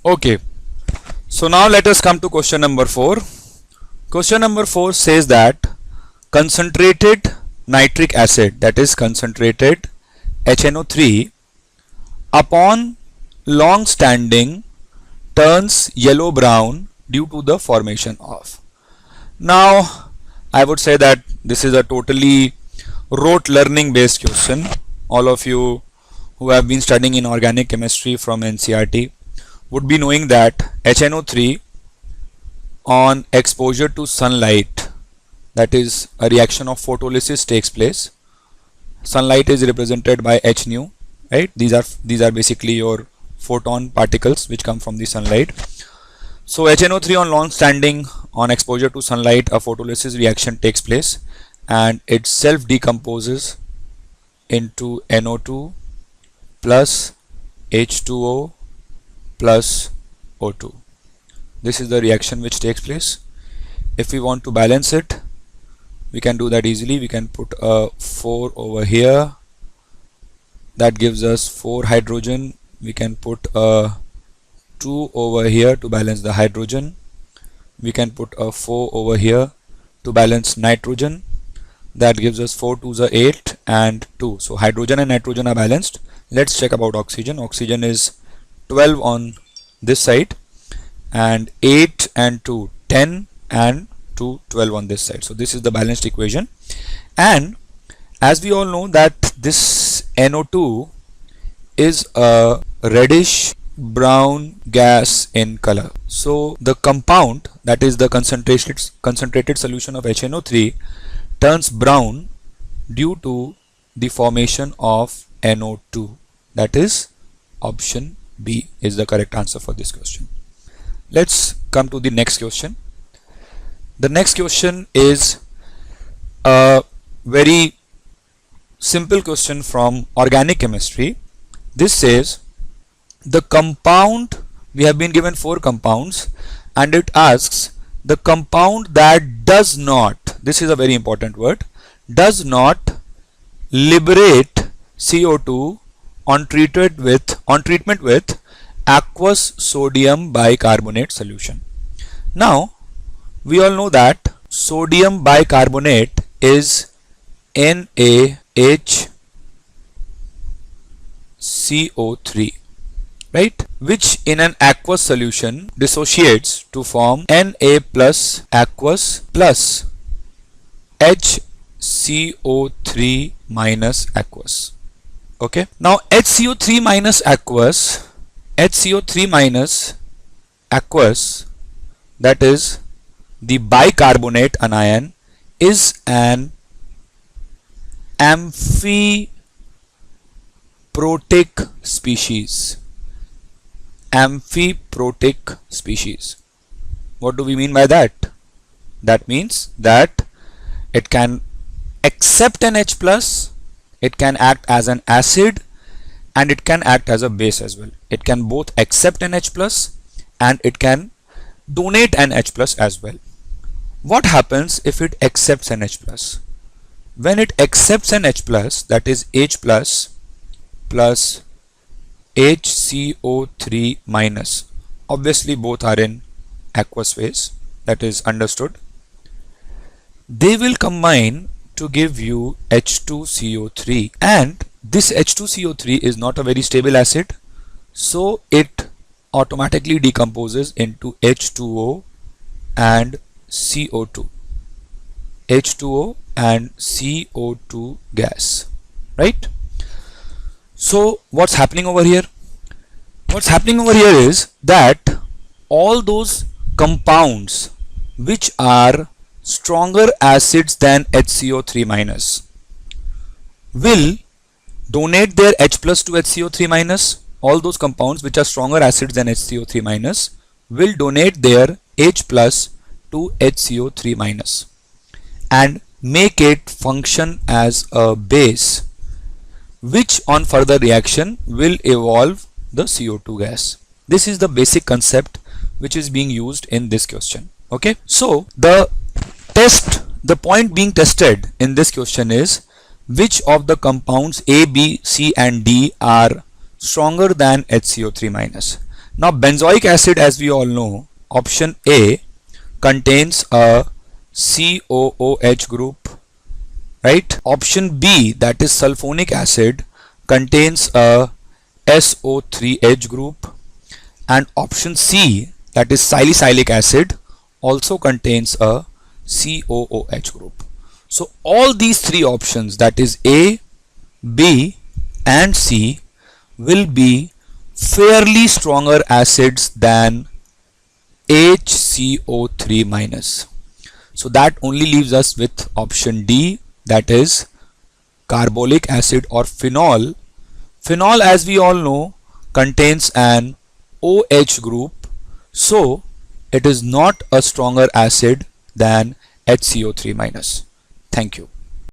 Okay, so now let us come to question number 4. Question number 4 says that concentrated nitric acid, that is concentrated HNO3, upon long standing turns yellow brown due to the formation of. Now I would say that this is a totally rote learning based question. All of you who have been studying in organic chemistry from NCERT would be knowing that HNO3 on exposure to sunlight, that is a reaction of photolysis takes place. Sunlight is represented by H nu, right? These are basically your photon particles which come from the sunlight. So HNO3 on long standing on exposure to sunlight, a photolysis reaction takes place and it self decomposes into NO2 plus H2O plus O2. This is the reaction which takes place. If we want to balance it, we can do that easily. We can put a 4 over here, that gives us 4 hydrogen. We can put a 2 over here to balance the hydrogen. We can put a 4 over here to balance nitrogen. That gives us 4 2s are 8 and 2. So hydrogen and nitrogen are balanced. Let's check about oxygen. Oxygen is 12 on this side and 8 and 2 10 and 2 12 on this side. So this is the balanced equation, and as we all know that this NO2 is a reddish brown gas in color. So the compound, that is the concentrated solution of HNO3, turns brown due to the formation of NO2. That is option B is the correct answer for this question. Let's come to the next question. The next question is a very simple question from organic chemistry. This says the compound, we have been given 4 compounds and it asks the compound that does not, this is a very important word, does not liberate CO2 on treatment with aqueous sodium bicarbonate solution. Now we all know that sodium bicarbonate is NaHCO3, right, which in an aqueous solution dissociates to form Na plus aqueous plus HCO3 minus aqueous. Okay, now HCO3 minus aqueous, that is the bicarbonate anion, is an amphiprotic species. Amphiprotic species. What do we mean by that? That means that it can accept an H plus, it can act as an acid, and it can act as a base as well. It can both accept an H plus and it can donate an H plus as well. What happens if it accepts an H plus? When it accepts an H plus, that is H plus plus HCO3 minus, obviously both are in aqueous phase, that is understood, they will combine to give you H2CO3, and this H2CO3 is not a very stable acid, so it automatically decomposes into H2O and CO2. H2O and CO2 gas, right? So what's happening over here? What's happening over here is that all those compounds which are stronger acids than HCO3 minus will donate their H plus to HCO3 minus. All those compounds which are stronger acids than HCO3 minus will donate their H plus to HCO3 minus and make it function as a base, which on further reaction will evolve the CO2 gas. This is the basic concept which is being used in this question. Okay, so the point being tested in this question is which of the compounds A, B, C and D are stronger than HCO3 minus. Now benzoic acid, as we all know, option A contains a COOH group, right? Option B, that is sulfonic acid, contains a SO3H group, and option C, that is salicylic acid, also contains a COOH group. So all these three options, that is A, B and C, will be fairly stronger acids than HCO3 minus. So that only leaves us with option D, that is carbolic acid or phenol. Phenol, as we all know, contains an OH group, so it is not a stronger acid than HCO3 minus. Thank you.